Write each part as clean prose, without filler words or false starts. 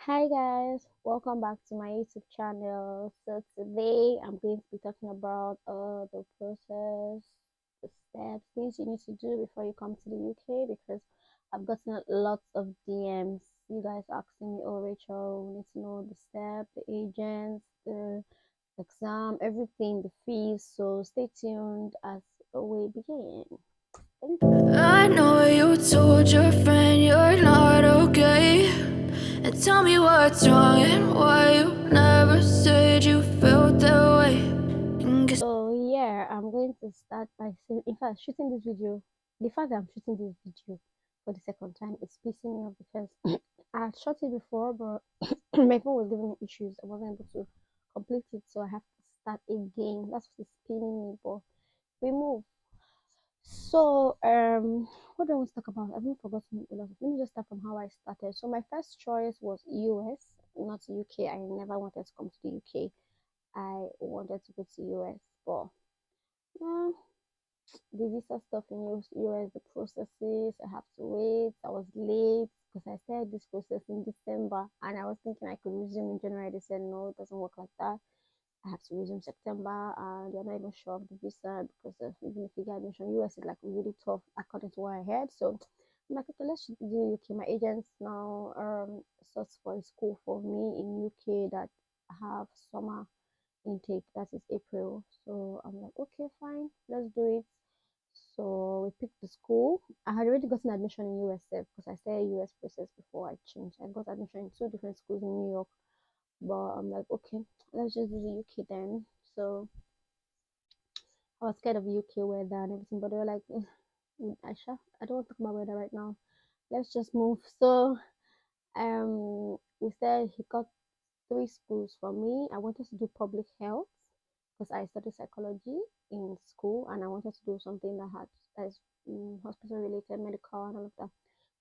Hi guys, welcome back to my YouTube channel. So today I'm going to be talking about the process, the steps, things you need to do before you come to the UK because I've gotten lots of DMs. You guys asking me, oh Rachel, we need to know the step, the agents, the exam, everything, the fees. So stay tuned as we begin. Thank you. I know you told your friend you're not okay. And tell me what's wrong and why you never said you felt that way. So yeah, I'm going to start by saying, in fact, shooting this video. The fact that I'm shooting this video for the second time is pissing me off because I had shot it before, but my phone was giving me issues. I wasn't able to complete it, so I have to start again. That's what's spinning me. But we move. So what do I want to talk about? I've even forgotten a lot. Let me just start from how I started. So my first choice was US, not UK. I never wanted to come to the UK. I wanted to go to US, but well, the visa stuff in US, the processes, I have to wait. I was late because I started this process in December and I was thinking I could resume in January. They said no, it doesn't work like that. I have to resume September and they're not even sure of the visa because of, even if you get admission, US is like really tough according to what I heard. So I'm like, okay, let's do UK. My agents now search for a school for me in UK that have summer intake, that is April. So I'm like, okay, fine, let's do it. So we picked the school. I had already gotten admission in USF because I started US process before I changed. I got admission in two different schools in New York, but I'm like, okay, let's just do the UK then. So I was scared of the UK weather and everything, but they were like, Aisha, I don't want to talk about weather right now. Let's just move. So we said he got three schools for me. I wanted to do public health because I studied psychology in school and I wanted to do something that is hospital related, medical, and all of that.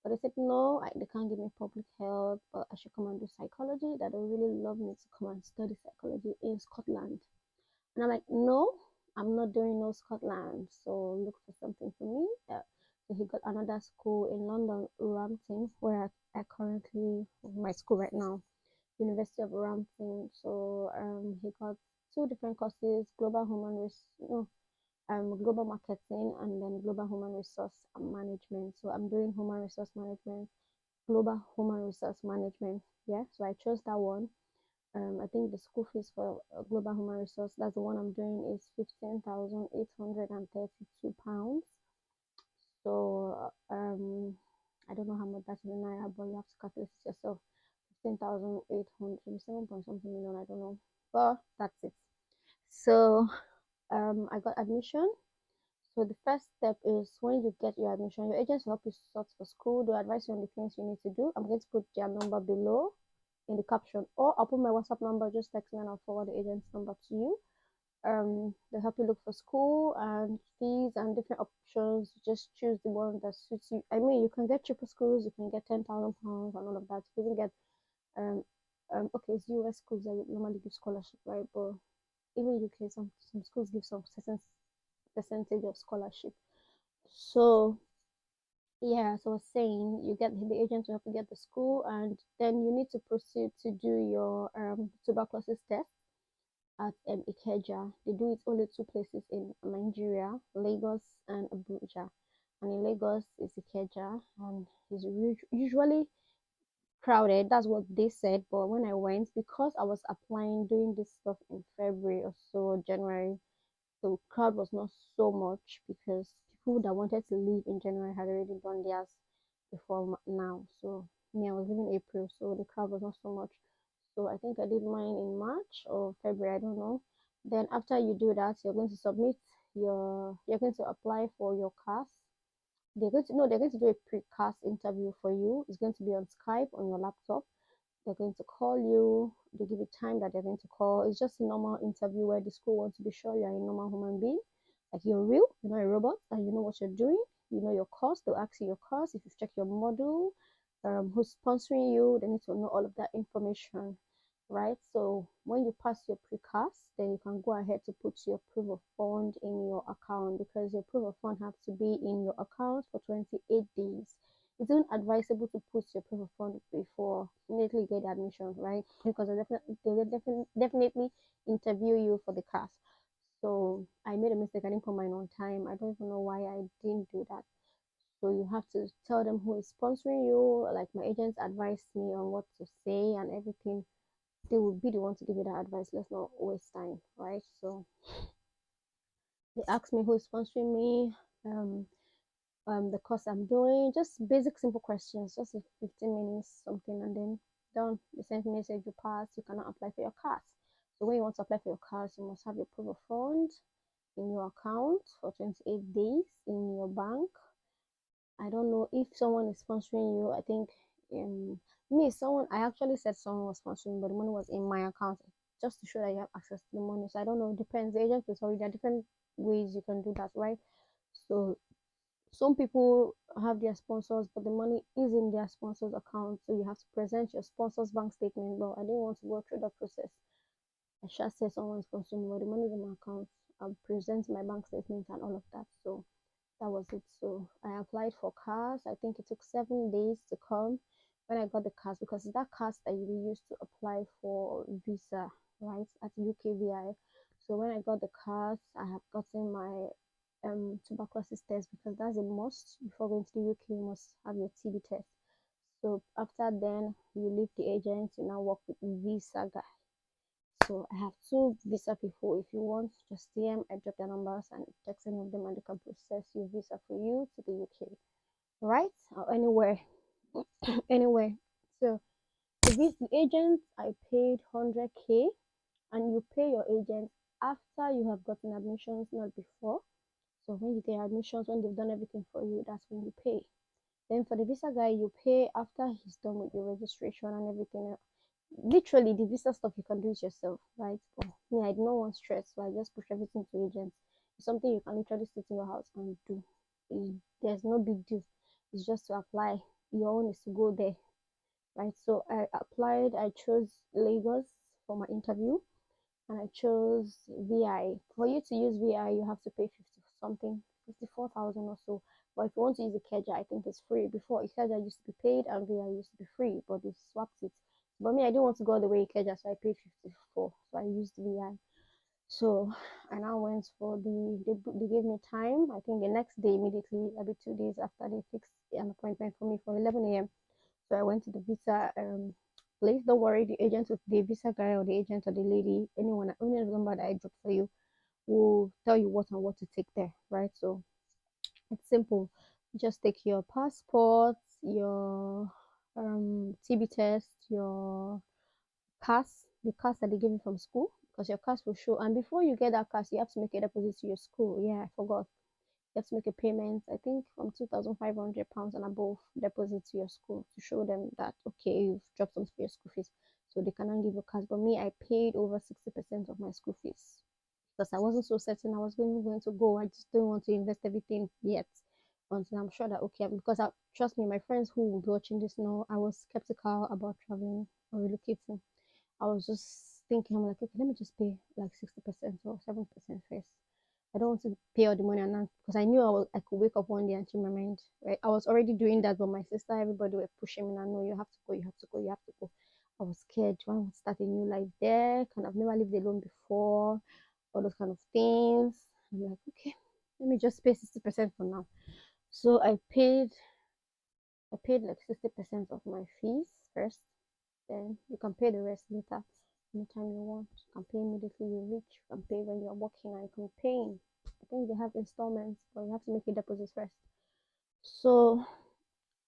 But they said no, they can't give me public health, but I should come and do psychology. That they really love me to come and study psychology in Scotland. And I'm like, no, I'm not doing no Scotland. So look for something for me. So he got another school in London, Rampton, where I currently my school right now. University of Rampton. So he got two different courses: global human no, global marketing and then global human resource management. So I'm doing human resource management, global human resource management. Yeah, so I chose that one. I think the school fees for global human resource, that's the one I'm doing, is £15,832. So I don't know how much that is in naira, but you have to calculate it yourself. 15,800, 7 point something million, I don't know. But that's it. So I got admission. So the first step is when you get your admission, your agents will help you sort for school. They'll advise you on the things you need to do. I'm going to put their number below in the caption, or I'll put my WhatsApp number. Just text me and I'll forward the agent's number to you. They help you look for school and fees and different options. Just choose the one that suits you. I mean, you can get cheaper schools. You can get £10,000 and all of that. You can get um okay, it's US schools that normally give scholarship, right? But even UK, some schools give some certain percentage of scholarship. So yeah, so I was saying you get the agent to help you get the school, and then you need to proceed to do your tuberculosis test at Ikeja. They do it only two places in Nigeria, Lagos and Abuja. And in Lagos is Ikeja, and it's usually crowded. That's what they said. But when I went, because I was applying, doing this stuff in February or so, January, the crowd was not so much because people that wanted to leave in January had already done theirs before now. So me, I was leaving April, so the crowd was not so much. So I think I did mine in March or February, I don't know. Then after you do that, you're going to apply for your CAS. They're going to do a pre-CAS interview for you. It's going to be on Skype on your laptop. They're going to call you. They give you time that they're going to call. It's just a normal interview where the school wants to be sure you're a normal human being, like you're real, you're not a robot, and you know what you're doing. You know your course. They'll ask you your course. If you've checked your module, who's sponsoring you, they need to know all of that information, right? So when you pass your precast, then you can go ahead to put your proof of fund in your account because your proof of fund has to be in your account for 28 days. it's not advisable to put your proof of fund before immediately get admission, right? Because they will definitely interview you for the class. So I made a mistake. I didn't put mine on time. I don't even know why I didn't do that. So you have to tell them who is sponsoring you. Like my agents advised me on what to say and everything. They will be the one to give you that advice. Let's not waste time, right? So they asked me who is sponsoring me, the course I'm doing, just basic simple questions, just 15 minutes something, and then done. They sent me a message, you pass, you cannot apply for your card. So when you want to apply for your card, you must have your proof of fund in your account for 28 days in your bank. I don't know if someone is sponsoring you. I think someone I actually said someone was sponsoring, but the money was in my account just to show that you have access to the money. So I don't know. It depends. The agent is already there are different ways you can do that, right? So some people have their sponsors, but the money is in their sponsors account, so you have to present your sponsor's bank statement. But I didn't want to go through that process. I should say someone sponsoring me, but the money is in my account. I'll present my bank statement and all of that. So that was it. So I applied for cars. I think it took 7 days to come when I got the cars, because it's that cars that you will use to apply for visa, right, at UKVI. So when I got the cars, I have gotten my tuberculosis test, because that's a must before going to the UK. You must have your TB test. So after then, you leave the agent. You now work with the visa guy. So I have two visa people. If you want, just DM. I drop their numbers and text any of them, and they can process your visa for you to the UK, right, or anywhere, anywhere. So the agent, I paid 100K, and you pay your agent after you have gotten admissions, not before. So when you get admissions, when they've done everything for you, that's when you pay. Then for the visa guy, you pay after he's done with your registration and everything. Literally, the visa stuff you can do it yourself, right? But me, I don't want stress, so I just push everything to agents. It's something you can literally sit in your house and do. There's no big deal. It's just to apply. Your own is to go there, right? So I applied. I chose Lagos for my interview, and I chose VI. For you to use VI, you have to pay 50 something, 54,000 or so. But if you want to use Ikeja, I think it's free. Before Ikeja used to be paid and VI used to be free, but they swapped it. But me, I didn't want to go all the way Ikeja, so I paid 54. So I used VI. So I now went for they gave me time. I think the next day immediately, maybe 2 days after, they fixed an appointment for me for 11 a.m. So I went to the visa place. Don't worry, the agent with the visa guy or the agent or the lady, anyone, any number that I dropped for you will tell you what and what to take there, right? So it's simple. Just take your passport, your TB test, your CAS, the CAS that they give you from school, because your CAS will show. And before you get that CAS, you have to make a deposit to your school. Yeah, I forgot. You have to make a payment, I think from £2,500 and above, deposit to your school to show them that, okay, you've dropped something for your school fees. So they cannot give you cash. But me, I paid over 60% of my school fees, because I wasn't so certain I was going to go. I just didn't want to invest everything yet until I'm sure that, okay, because trust me, my friends who will be watching this know I was skeptical about traveling or relocating. I was just thinking, I'm like, okay, let me just pay like 60% or 70% first. I don't want to pay all the money and because I knew I could wake up one day and change my mind. Right? I was already doing that, but my sister, everybody were pushing me. And no, you have to go, you have to go, you have to go. I was scared. Do I want to start a new life there? Kind of never lived alone before, all those kind of things. I'm like, okay, let me just pay 60% for now. So I paid like 60% of my fees first. Then you can pay the rest later, anytime you want. You can pay immediately you reach. You can pay when you're working, and you can pay. I think they have installments, but you have to make a deposit first. So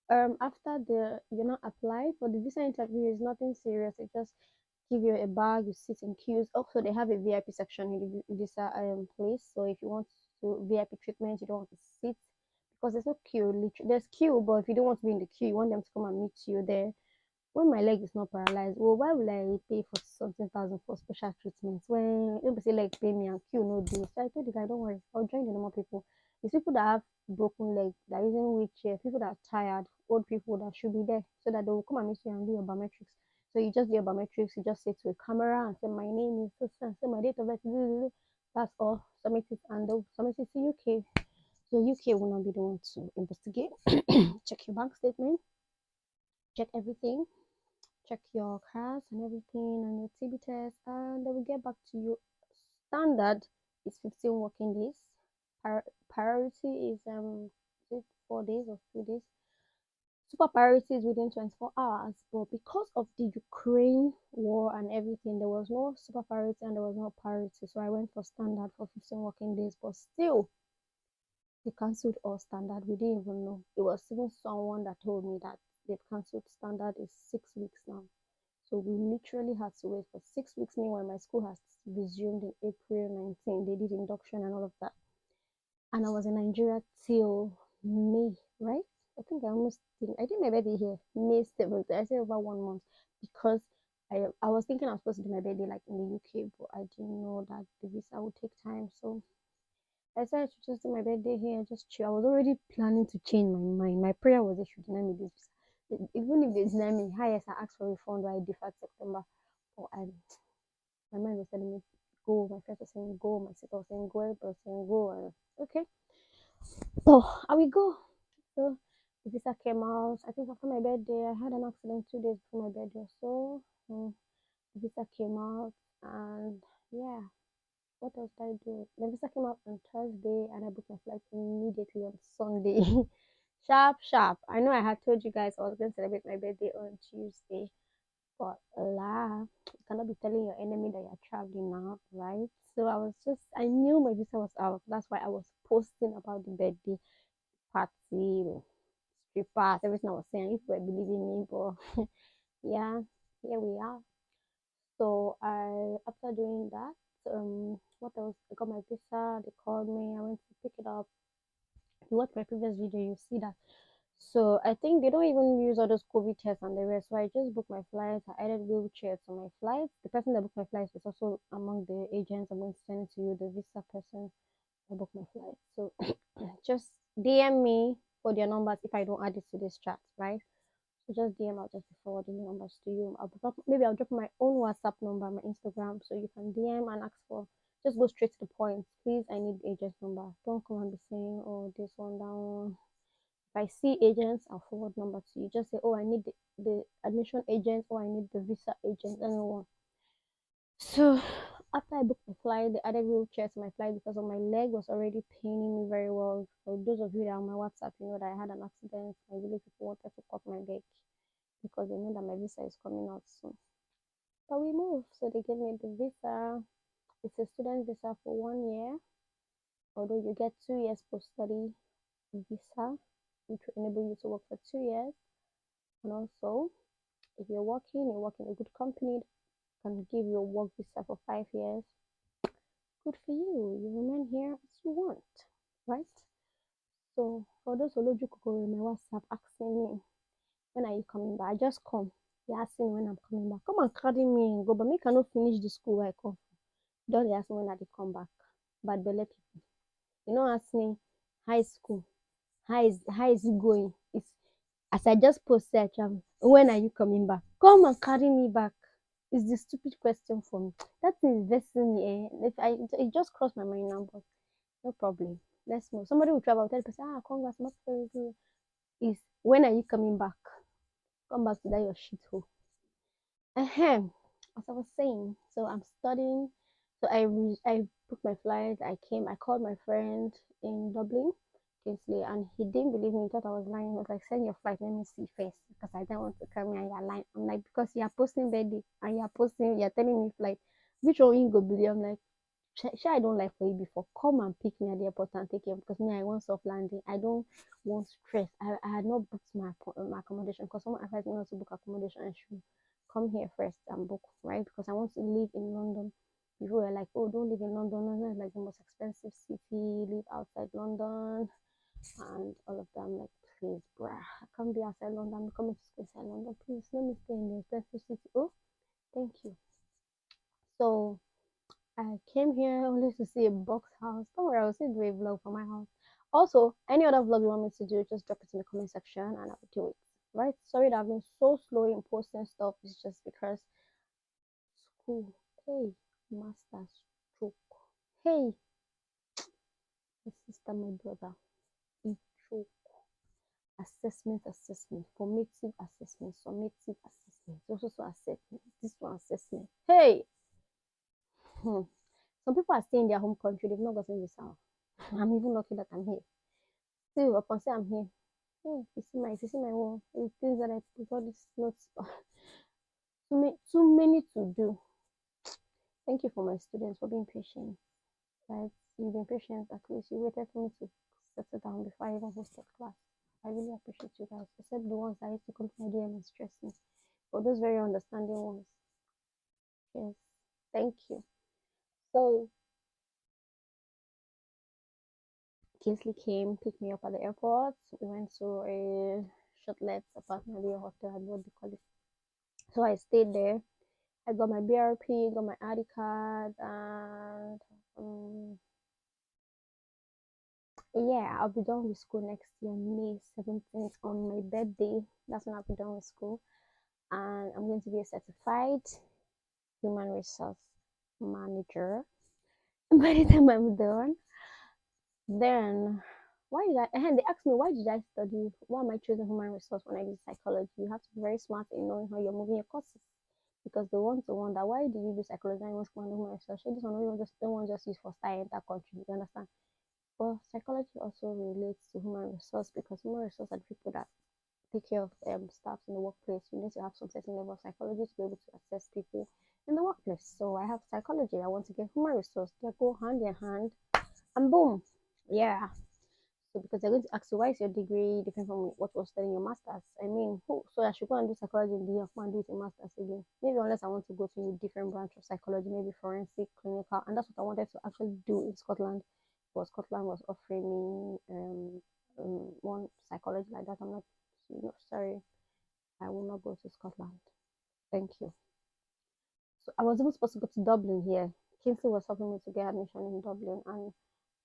after you not apply for the visa interview, is nothing serious. They just give you a bag, you sit in queues. Also, they have a VIP section in the visa place. So if you want to VIP treatment, you don't want to sit, because there's no queue. Literally, there's queue, but if you don't want to be in the queue, you want them to come and meet you there. When my leg is not paralyzed, well, why will I pay for something thousand for special treatment when people say like pay me and queue no deal? So I told the guy, don't worry, I'll join the normal people. It's people that have broken legs, that are using wheelchair, people that are tired, old people that should be there, so that they will come and meet you and do your biometrics. So you just do your biometrics, you just say to a camera and say my name is so and say my date of birth. That's all. Submit it and they'll submit it to UK. So UK will not be the one to investigate. Check your bank statement, check everything, check your cards and everything and your TB test, and they will get back to you. Standard is 15 working days. Priority is it 4 days or 3 days? Super priority is within 24 hours, but because of the Ukraine war and everything, there was no super priority and there was no priority. So I went for standard for 15 working days, but still, they cancelled all standard. We didn't even know. It was even someone that told me that they've cancelled standard is 6 weeks now. So we literally had to wait for 6 weeks. Meanwhile, my school has resumed in April 19. They did induction and all of that. And I was in Nigeria till May, right? I did my birthday here, May 7th. I said over 1 month because I was thinking I was supposed to do my birthday like in the UK, but I didn't know that the visa would take time. So I decided to just do my birthday here, just chill. I was already planning to change my mind. My prayer was they should deny me this visa. Even if they deny me, highest I asked for refund, I deferred September. But my mind was telling me go. My friends were saying go. My sister was saying go. Everybody was saying go. And okay, so I will go. So the visa came out. I think after my birthday, I had an accident 2 days before my birthday. So the visa came out, and yeah, what else did I do? The visa came out on Thursday, and I booked my flight immediately on Sunday. Sharp, sharp. I know I had told you guys I was going to celebrate my birthday on Tuesday, but la, you cannot be telling your enemy that you're traveling now, right? So I knew my visa was out. That's why I was posting about the birthday party, strippers, everything I was saying. If you were believing me, but yeah, here we are. So after doing that, what else? I got my visa. They called me. I went to pick it up. If you watch my previous video, you see that. So I think they don't even use all those COVID tests and the rest. So I just booked my flights. I added wheelchair to my flights. The person that booked my flights is also among the agents. I'm going to send it to you. The visa person that booked my flights. So just DM me for their numbers if I don't add it to this chat, right? So just DM, I'll just be forwarding the numbers to you. Maybe I'll drop my own WhatsApp number, my Instagram, so you can DM and ask for. Just go straight to the point. Please, I need the agent number. Don't come and be saying, oh, this one, that one. If I see agents, I'll forward number to you. Just say, oh, I need the admission agent or I need the visa agent, anyone. So after I booked my flight, they added wheelchair to my flight because of my leg was already paining me very well. For those of you that are on my WhatsApp, you know that I had an accident. My village people wanted to cut my leg because they know that my visa is coming out soon. But we moved, so they gave me the visa. It's a student visa for 1 year, although you get 2 years post study visa, which will enable you to work for 2 years. And also, if you're working in a good company, can give you a work visa for 5 years. Good for you. You remain here as you want, right? So for those Oloju Kokoro in my WhatsApp asking me, when are you coming back? I just come. They asking me when I'm coming back. Come and carry me and go, but me cannot finish the school where I come. Don't they ask me when I come back? But belle people, you know, ask me high school. How is it going? It's as I just posted, when are you coming back? Come and carry me back. It's the stupid question for me. That is vexing me. If it just crossed my mind now, but no problem. Let's move. Somebody will travel, tell the person, congrats, much very good. Is when are you coming back? Come back to that your shit hole. Ahem. As I was saying, so I'm studying. So I booked my flight. I called my friend in Dublin, Kingsley, and he didn't believe me. He thought I was lying. He was like, send your flight. Let me see first because I don't want to come here and you're lying. I'm like, because you're posting birthday and you're telling me flight. Which one you go believe? I'm like, I don't like for you before. Come and pick me at the airport and take you because me, I want soft landing. I don't want stress. I had not booked my accommodation because someone advised me not to book accommodation. I should come here first and book, right? Because I want to live in London. People were like, oh, don't live in London. London is like the most expensive city. Live outside London and all of them. Like, please, bruh, I can't be outside London. I'm coming to stay inside London. Please, let me stay in the expensive city. Oh, thank you. So I came here only to see a box house. Don't worry, I will still do a vlog for my house. Also, any other vlog you want me to do, just drop it in the comment section and I will do it. Right? Sorry that I've been so slow in posting stuff. It's just because school. Hey, master stroke. Hey, my sister, my brother. choke. Assessment, formative assessment, summative assessment, also assessment, this one assessment. Hey! Hmm. Some people are staying in their home country, they've not gotten this out. I'm even lucky that I'm here. Still, upon say I'm here. Oh, you see my wall. The things that I put all these notes. Too many to do. Thank you for my students for being patient. Right? You've been patient. At least you waited for me to settle down before I even hosted class. I really appreciate you guys, except the ones that used to come to my DM and stress me. For those very understanding ones, yes, thank you. So Kingsley came, picked me up at the airport. We went to a shortlet apartment, a hotel, what they call it. So I stayed there. I got my BRP, got my ID card, and yeah, I'll be done with school next year, May 17th, on my birthday. That's when I'll be done with school. And I'm going to be a certified human resource manager. By the time I'm done, then why did I? And they asked me why did I study? Why am I choosing human resource when I did psychology? You have to be very smart in knowing how you're moving your courses because they want to wonder why did you do psychology and you want to human resource? So this one we just don't want just use for style in that country. You understand? But psychology also relates to human resource because human resource are the people that take care of staff in the workplace. You need to have some certain level of psychology to be able to assess people in the workplace. So I have psychology. I want to get human resource. They go hand in hand, and boom, yeah. So because they're going to ask you why is your degree different from what was studying your masters? I mean, who? So I should go and do psychology in the year and do it in masters again. Maybe unless I want to go to a different branch of psychology, maybe forensic, clinical, and that's what I wanted to actually do in Scotland. But Scotland was offering me one psychology like that. I'm like, no, sorry, I will not go to Scotland. Thank you. So I was even supposed to go to Dublin here. Kingsley was helping me to get admission in Dublin, and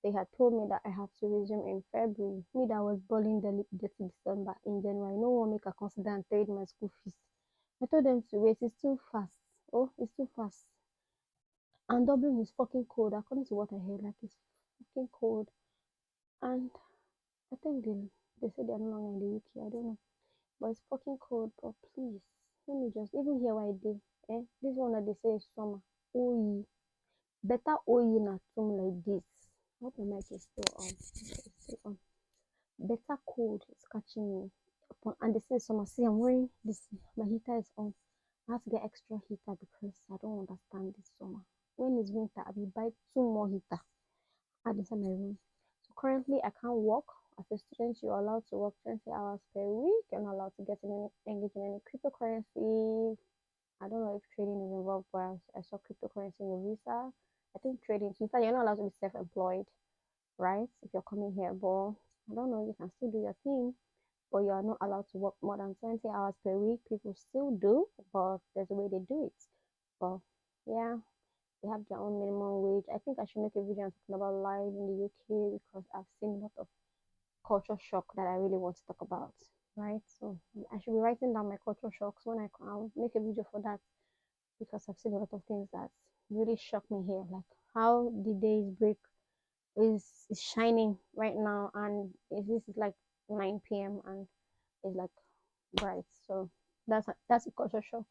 they had told me that I have to resume in February. Me that was balling the December. In January, no one make a consider and paid my school fees. I told them to wait. It's too fast. Oh, it's too fast. And Dublin is fucking cold, according to what I heard. Like it's fucking cold. And I think they said they're no longer in the UK. I don't know. But it's fucking cold. But please, let me just even here why I did. This one that they say is summer. Oh, better oil na tum like this. I hope my mic is still on. Okay, it's still on. Better cold is catching me. And they say summer. See, I'm wearing this. My heater is on. I have to get extra heater because I don't understand this summer. When it's winter, I will buy two more heater. Add inside my room. So currently, I can't work. As a student, you're allowed to work 20 hours per week. You're not allowed to get in any, engage in any cryptocurrency. I don't know if trading is involved, but I saw cryptocurrency in your visa. I think trading. In fact, you're not allowed to be self-employed, right? If you're coming here, but I don't know. You can still do your thing, but you are not allowed to work more than 20 hours per week. People still do, but there's a way they do it. But yeah, they have their own minimum wage. I think I should make a video talking about life in the UK because I've seen a lot of culture shock that I really want to talk about, right? So I should be writing down my culture shocks when I'll make a video for that because I've seen a lot of things that really shock me here, like how the days break is shining right now, and this is like 9 p.m. and it's like bright. So that's a culture shock.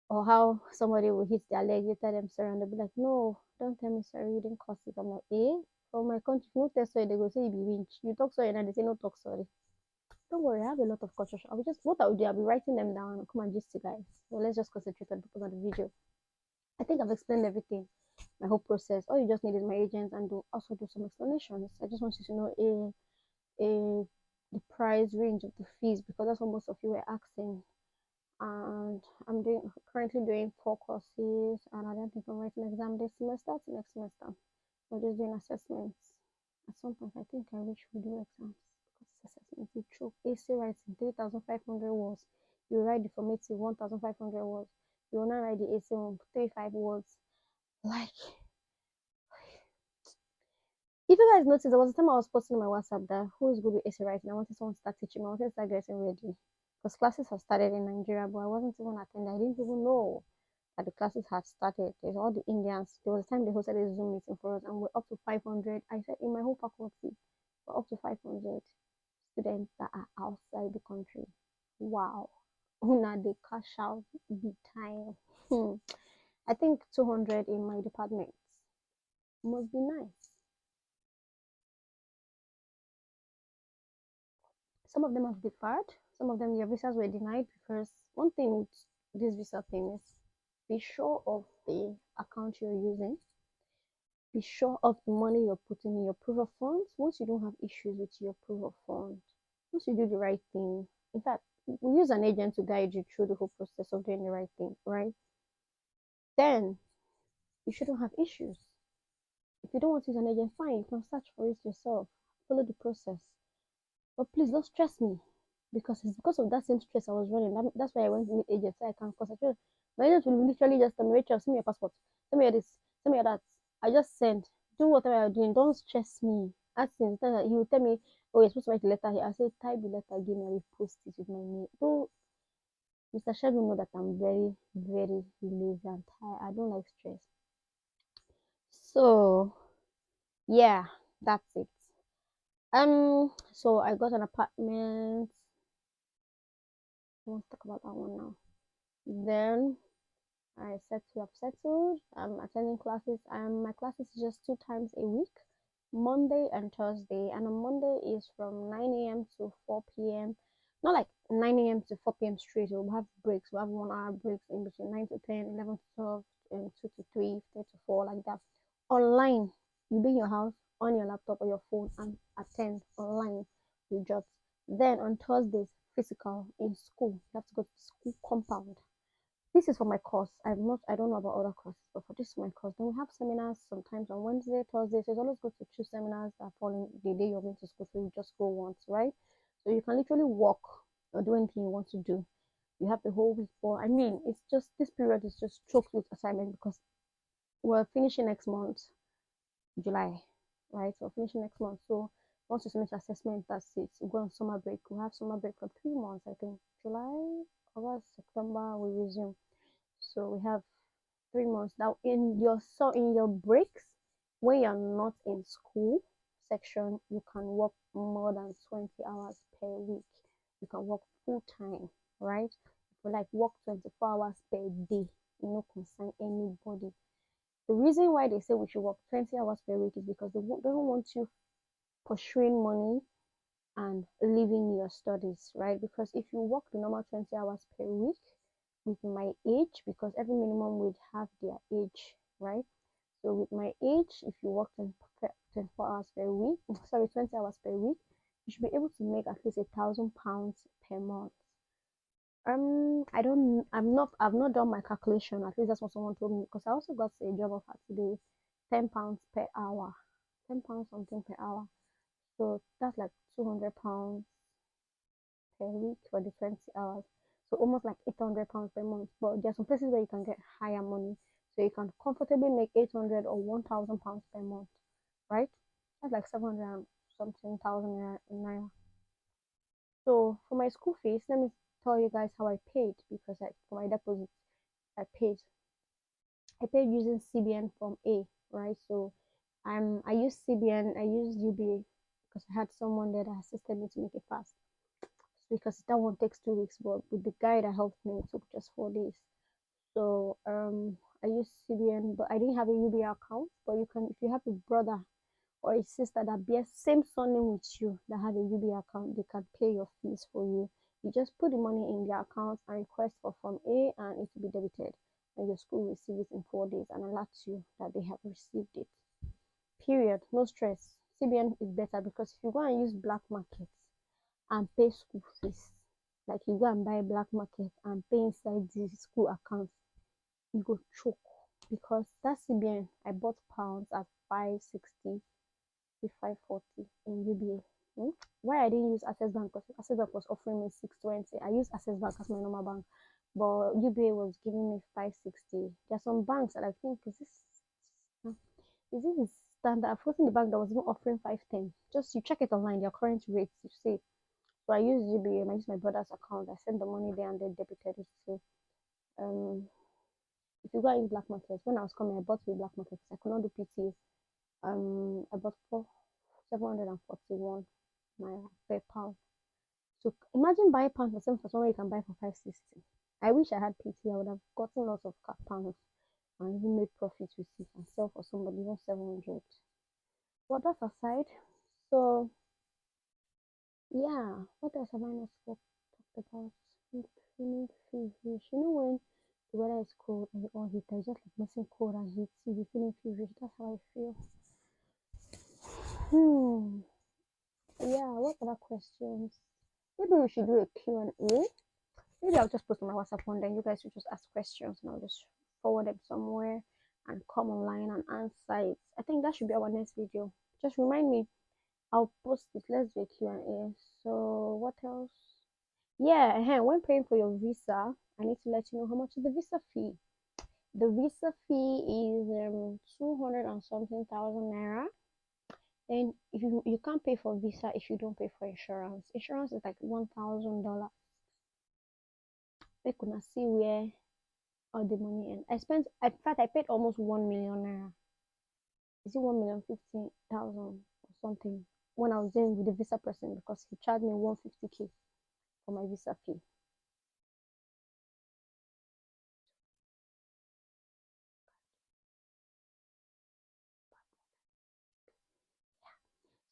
Or how somebody will hit their leg, you tell them sorry, and they'll be like, no, don't tell me sorry, you didn't cause it. I'm like, from my country, if you tell sorry, they go say you be winch. You talk sorry, and they say no talk sorry. Don't worry, I have a lot of culture shock. What I will do, I'll be writing them down and come and gist you guys. So let's just concentrate on the video. I think I've explained everything, my whole process. All you just need is my agent and also do some explanations. I just want you to know a the price range of the fees because that's what most of you were asking. And I'm currently doing 4 courses, and I don't think I'm writing an exam this semester to next semester. We're just doing assessments. At some point, I think I wish we do exams because assessments you choke. AC writing 3,500 words. You write the formative 1,500 words. You will not write the AC one 35 words. Like, if you guys notice, there was a time I was posting on my WhatsApp that who is good with essay writing. I wanted someone to start teaching me. I wanted to start getting ready because classes have started in Nigeria, but I wasn't even attending. I didn't even know that the classes had started. There's all the Indians. There was a time they hosted a Zoom meeting for us, and we're up to 500. I said in my whole faculty. for up to 500 students that are outside the country. Wow. Una they cash out big time. I think 200 in my department must be nice. Some of them have deferred. Some of them their visas were denied because one thing with this visa thing is be sure of the account you're using. Be sure of the money you're putting in your proof of funds. Once you don't have issues with your proof of funds, once you do the right thing, in fact, we use an agent to guide you through the whole process of doing the right thing, right? Then you shouldn't have issues. If you don't want to use an agent, fine, you can search for it yourself. Follow the process. But please don't stress me because it's because of that same stress I was running. That's why I went to meet agents so I can concentrate. My agent will literally just tell me, Rachel, send me your passport, send me your this, send me your that. I just send. Do whatever you're doing. Don't stress me. Ask him. He will tell me, oh, you're supposed to write the letter here. I say, type the letter, give me, I will post it with my name. So Mr. Shegun know that I'm very, very lazy and tired. I don't like stress. So yeah, that's it. So I got an apartment. I want to talk about that one now. Then I've settled. I'm attending classes. My classes is just 2 times a week, Monday and Thursday. And on Monday is from 9 a.m. to 4 p.m. Not like 9 a.m. to 4 p.m. straight. We'll have breaks. We'll have 1 hour breaks in between 9 to 10, 11 to 12, and 2 to 3, 3 to 4, like that. Online, you be in your house on your laptop or your phone and attend online with jobs. Then on Thursdays, physical in school. You have to go to the school compound. This is for my course. I don't know about other courses, but for this my course. Then we have seminars sometimes on Wednesday, Thursday. So it's always good to choose seminars that fall in the day you're going to school, so you just go once, right? So you can literally walk or do anything you want to do. You have the whole week for. I mean, it's just this period is just choked with assignment because we're finishing next month, July, right? So we're finishing next month. So once you finish assessment, that's it. We go on summer break. We have summer break for 3 months, I think. July, August, September, we resume. So we have 3 months now. In your breaks, when you're not in school section, you can work more than 20 hours per week. You can work full time, right? If you like work 24 hours per day, you know, concern anybody. The reason why they say we should work 20 hours per week is because they don't want you pursuing money and leaving your studies, right? Because if you work the normal 20 hours per week with my age, because every minimum would have their age, right? So with my age, if you work 24 hours per week, sorry, 20 hours per week, you should be able to make at least £1,000 per month. I've not done my calculation. At least that's what someone told me because I also got a job offer today, £10 per hour, £10 something per hour. So that's like £200 per week for the 20 hours. So almost like £800 per month. But there are some places where you can get higher money. So you can comfortably make 800 or £1,000 per month, right? That's like 700 something thousand naira. So for my school fees, let me tell you guys how I paid because for my deposit, I paid. I paid using CBN from A, right? So I used CBN, I used UBA because I had someone there that assisted me to make it fast because that one takes 2 weeks, but with the guy that helped me, it took just 4 days. So I used CBN, but I didn't have a UBA account. But you can, if you have a brother or a sister that bears same surname with you that have a UBA account, they can pay your fees for you. You just put the money in their account and request for Form A, and it will be debited. And your school will receive it in 4 days and alert you that they have received it. Period. No stress. CBN is better because if you go and use black markets and pay school fees, like you go and buy black market and pay inside the school account, you go choke because that CBN I bought pounds at 560 to 540 in UBA. Why I didn't use Access Bank because Access Bank was offering me 620. I used Access Bank as my normal bank, but UBA was giving me 560. There are some banks that I think is this standard? I've forgotten the bank that was even offering 510. Just you check it online, their current rates, you see. So I used UBA, I used my brother's account. I sent the money there and they debited it. So um if you go in black market, when I was coming, I bought with black market because I could not do PT. I bought 741 naira per pound. So imagine buying pounds for 7 for somewhere you can buy for 560. I wish I had PT. I would have gotten lots of pounds and even made profit with it and sell for somebody even 700. But that aside, so yeah, what else have I not talked about? Feeling feverish. You know when the weather is cold and or heat, I just like missing cold and heat. You be feeling feverish. That's how I feel. Hmm. Yeah. What other questions? Maybe we should do a Q&A. Maybe I'll just post on my WhatsApp one. Then you guys should just ask questions and I'll just forward them somewhere and come online and answer it. I think that should be our next video. Just remind me. I'll post it. Let's do a Q&A. So what else? Yeah, when paying for your visa, I need to let you know how much is the visa fee. The visa fee is 200 and something thousand naira. Then if you can't pay for visa if you don't pay for insurance. Insurance is like $1,000. We could not see where all the money and I spent. In fact, I paid almost 1 million naira. Is it 1,050,000 or something when I was in with the visa person because he charged me 150K for my visa fee.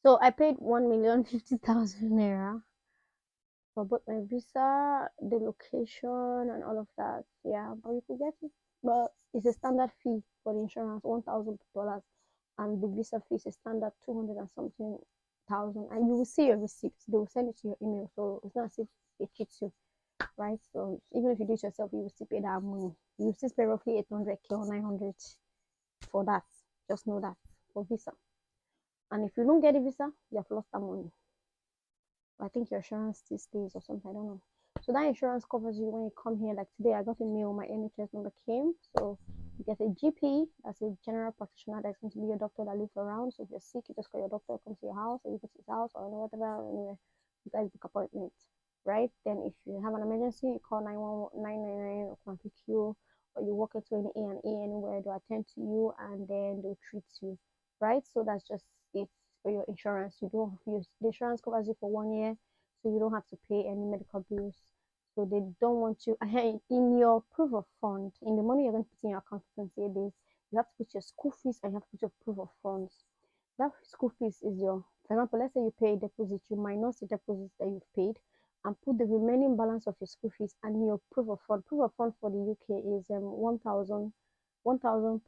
So I paid 1,050,000 naira for both my visa, the location, and all of that. Yeah, but you could get it. But it's a standard fee for the insurance, $1,000, and the visa fee is a standard 200 and something thousand. And you will see your receipts. They will send it to your email, so it's not as if it cheats you, right? So even if you do it yourself, you will still pay that money. You will still pay roughly 800K or 900 for that. Just know that for visa. And if you don't get a visa, you have lost that money. I think your insurance still stays or something. I don't know. So that insurance covers you when you come here. Like today, I got a mail. My NHS number came. So you get a GP. That's a general practitioner. That's going to be your doctor that lives around. So if you're sick, you just call your doctor, come to your house, or you go to his house, or whatever. Anyway, you guys book appointment, right? Then if you have an emergency, you call 999 or come pick you, or you walk into any A&E anywhere. They'll attend to you and then they'll treat you, right? So that's just it for your insurance. You don't use the insurance covers you for 1 year, so you don't have to pay any medical bills. So they don't want you in your proof of fund, in the money you're going to put in your account for 28 days, you have to put your school fees and you have to put your proof of funds. That school fees is your, for example, let's say you pay a deposit, you minus the deposit that you've paid and put the remaining balance of your school fees and your proof of fund. Proof of fund for the UK is 1,000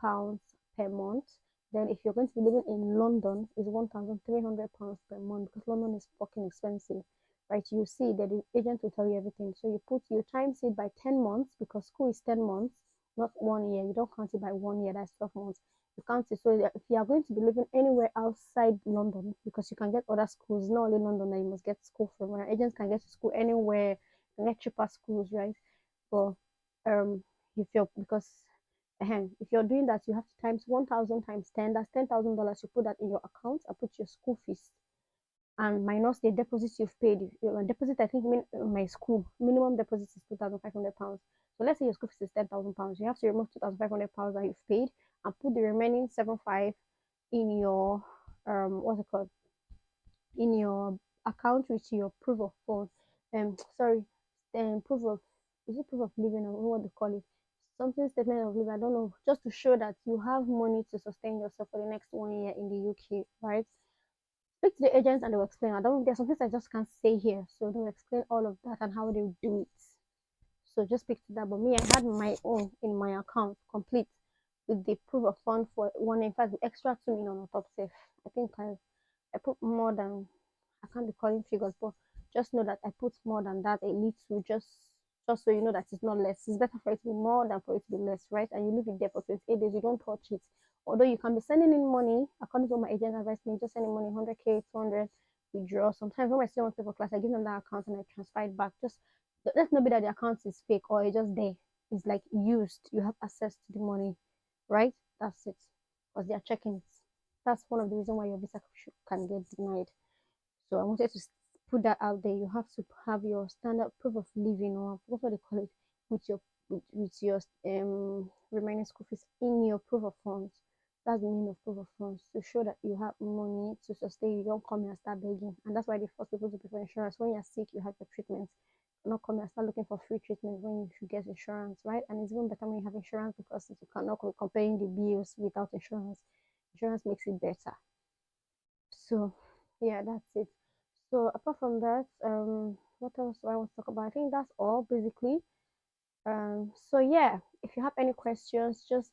pounds per month. Then if you're going to be living in London, is £1,300 per month because London is fucking expensive, right? You see that the agent will tell you everything. So you times it by 10 months because school is 10 months, not 1 year. You don't count it by 1 year. That's 12 months. You can't see. So if you are going to be living anywhere outside London, because you can get other schools, not only London that you must get school from. Right? Agents can get to school anywhere, you can get cheaper schools, right? But if you're because if you're doing that, you have to times 1,000 times 10. That's $10,000. You put that in your account and put your school fees and minus the deposits you've paid. Deposit, I think, my school minimum deposit is £2,500. So let's say your school fees is £10,000. You have to remove £2,500 that you've paid and put the remaining 7,500 in your what's it called? In your account with your proof of funds. Sorry, proof of is it proof of living or what they call it? Something statement of living. I don't know. Just to show that you have money to sustain yourself for the next 1 year in the UK, right? Speak to the agents and they will explain. I don't. There's some things I just can't say here, so they'll explain all of that and how they do it. So just speak to that. But me, I had my own in my account complete with the proof of fund for one. In fact, the extra 2 million on top safe. I think I put more than I can't be calling figures, but just know that I put more than that a little just so you know that it's not less. It's better for it to be more than for it to be less, right? And you leave it there for 28 days, you don't touch it. Although you can be sending in money, according to what my agent advised me, just sending money 100K, 200, withdraw. Sometimes when my student wants to pay for class, I give them that account and I transfer it back. Just let's not be that the account is fake or it's just there. It's like used. You have access to the money, right? That's it. Because they are checking it. That's one of the reasons why your visa can get denied. So I wanted to put that out there. You have to have your standard proof of living, or what do they call it, with your remaining school fees in your proof of funds. That's the meaning of proof of funds, to show that you have money to sustain. You don't come here and start begging. And that's why they force people to pay for insurance. When you're sick, you have your treatment. You not come here and start looking for free treatment when you should get insurance, right? And it's even better when you have insurance because you cannot be comparing the bills without insurance. Insurance makes it better. So yeah, that's it. So apart from that, what else do I want to talk about? I think that's all basically. So yeah, if you have any questions, just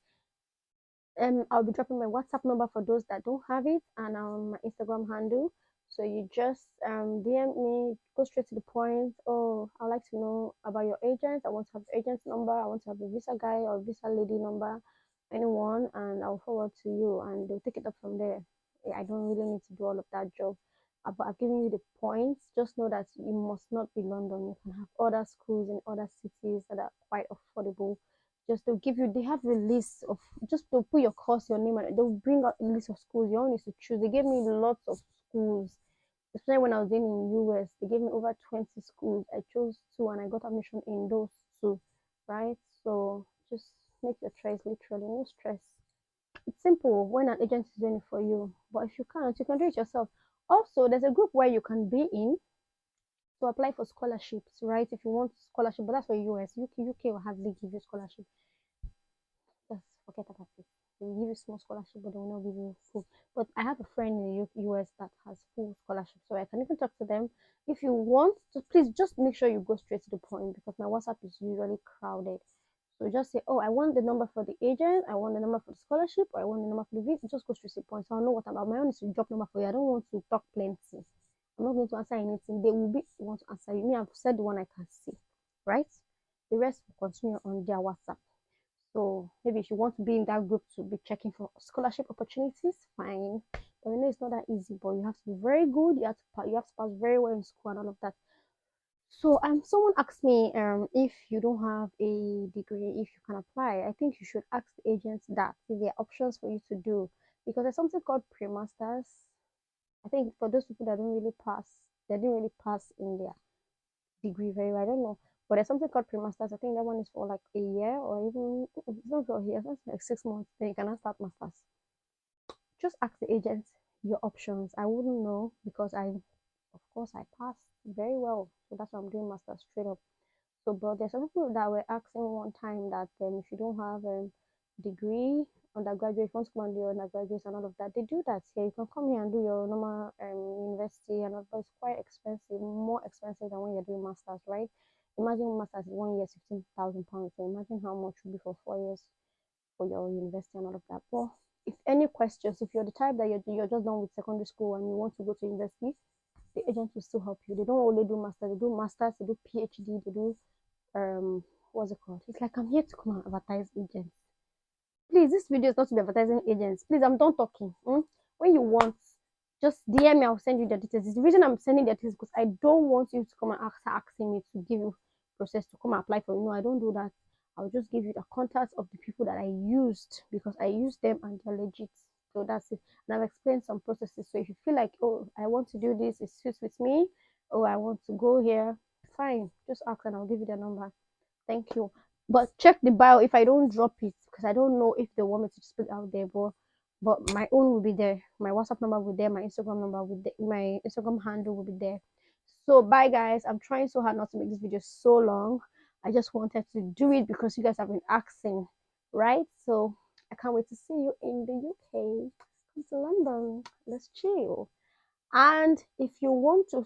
I'll be dropping my WhatsApp number for those that don't have it, and my Instagram handle. So you just DM me, go straight to the point. Oh, I'd like to know about your agent. I want to have the agent's number. I want to have a visa guy or visa lady number, anyone, and I'll forward to you, and they'll take it up from there. Yeah, I don't really need to do all of that job. But I've given you the points. Just know that you must not be London. You can have other schools in other cities that are quite affordable. Just they'll give you, they have a list of, just to put your course, your name, and they'll bring out a list of schools. You only need to choose. They gave me lots of schools, especially when I was in US. They gave me over 20 schools. I chose two and I got admission in those two, right? So just make your choice, literally, no stress. It's simple when an agent is doing it for you. But if you can't, you can do it yourself. Also, there's a group where you can be in to apply for scholarships, right? If you want scholarship, but that's for US. UK will hardly give you scholarship. Just forget about it. They will give you small scholarship, but they will not give you full. But I have a friend in the US that has full scholarship, so I can even talk to them. If you want to, please just make sure you go straight to the point because my WhatsApp is usually crowded. So just say, oh, I want the number for the agent, I want the number for the scholarship, or I want the number for the visa. Just go straight to the point. So I know what I'm about. My own is to drop number for you. I don't want to talk plenty. I'm not going to answer anything. They will be want to answer you. Me, I've said the one I can see, right? The rest will continue on their WhatsApp. So maybe if you want to be in that group to be checking for scholarship opportunities, fine. But you know it's not that easy. But you have to be very good. You have to pass very well in school and all of that. So someone asked me if you don't have a degree, if you can apply. I think you should ask the agents that if there are options for you to do because there's something called pre-masters. I think for those people that don't really pass, they didn't really pass in their degree very well. I don't know. But there's something called pre-masters. I think that one is for like a year or even it's not for a year, it's like 6 months. Then you cannot start masters. Just ask the agent your options. I wouldn't know because of course I passed very well. So that's why I'm doing masters straight up. So, but there's some people that were asking one time that if you don't have a degree, undergraduate, if you want to come and do your undergraduate and all of that, they do that here. You can come here and do your normal university and all, but it's quite expensive, more expensive than when you're doing masters, right? Imagine masters is 1 year, £16,000. So imagine how much would be for 4 years for your university and all of that. But if any questions, if you're the type that you're just done with secondary school and you want to go to university, the agent will still help you. They don't only do masters, they do masters, they do PhD, they do what's it called? It's like I'm here to come and advertise agents. Please, this video is not to be advertising agents. Please, I'm done talking. When you want, just DM me. I'll send you the details. The reason I'm sending the details because I don't want you to come and asking me to give you process to come and apply for you. No, I don't do that. I'll just give you the contacts of the people that I used because I used them and they're legit. So that's it. And I've explained some processes. So if you feel like, oh, I want to do this, it suits with me, oh, I want to go here, fine. Just ask and I'll give you the number. Thank you. But check the bio if I don't drop it because I don't know if they want me to just put it out there. But my own will be there. My WhatsApp number will be there. My Instagram number will be there. My Instagram handle will be there. So bye guys. I'm trying so hard not to make this video so long. I just wanted to do it because you guys have been asking, right? So I can't wait to see you in the UK. Come to London. Let's chill. And if you want to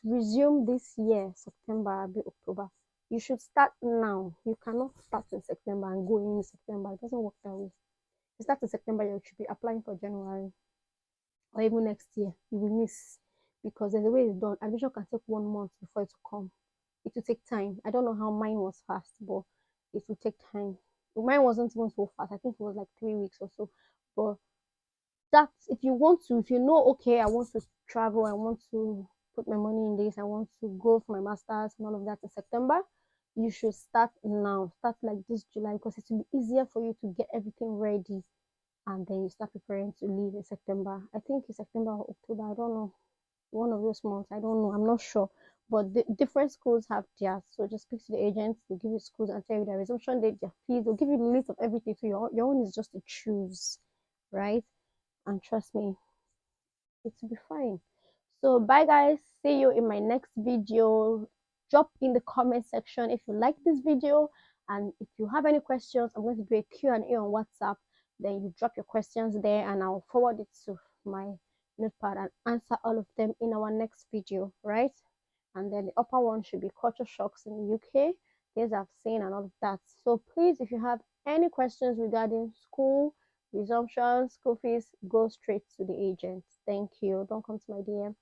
resume this year, September, October, you should start now. You cannot start in September and go in September. It doesn't work that way. You start in September, you should be applying for January or even next year. You will miss because there's a way it's done. Admission can take 1 month before it will come. It will take time. I don't know how mine was fast, but it will take time. Mine wasn't even so fast. I think it was like 3 weeks or so. But that if you want to, if you know, okay, I want to travel, I want to put my money in this, I want to go for my masters and all of that in September, you should start now. Start like this July because it will be easier for you to get everything ready and then you start preparing to leave in September. I think it's September or October, I don't know. One of those months, I don't know, I'm not sure. But the different schools have theirs. So just speak to the agents, they'll give you schools and tell you their resumption date, their fees, they'll give you the list of everything. So your own is just to choose, right? And trust me, it will be fine. So bye guys, see you in my next video. Drop in the comment section if you like this video, and if you have any questions, I'm going to do a Q&A on WhatsApp. Then you drop your questions there and I'll forward it to my notepad and answer all of them in our next video, right? And then the upper one should be culture shocks in the UK, things I've seen and all of that. So please, if you have any questions regarding school resumption, school fees, go straight to the agent. Thank you. Don't come to my DM.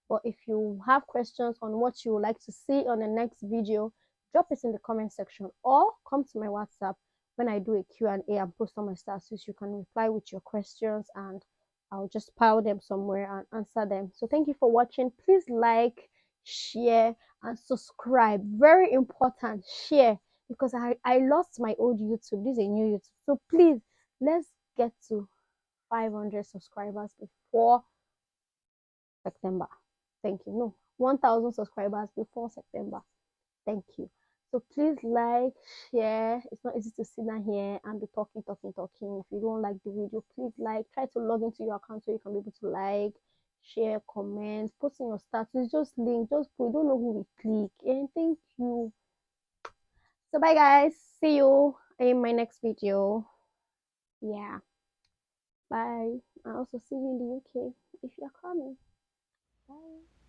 But if you have questions on what you would like to see on the next video, drop it in the comment section or come to my WhatsApp when I do a Q&A and post on my status. You can reply with your questions and I'll just pile them somewhere and answer them. So thank you for watching. Please like, share, and subscribe. Very important, share, because I lost my old YouTube. This is a new YouTube. So please, let's get to 500 subscribers before September. Thank you. No, 1,000 subscribers before September. Thank you. So please like, share. It's not easy to sit down here and be talking, talking, talking. If you don't like the video, please like. Try to log into your account so you can be able to like, share, comment, post in your status. Just link, just put. You don't know who will click. And thank you. So bye guys. See you in my next video. Yeah. Bye. I also see you in the UK if you're coming. Bye.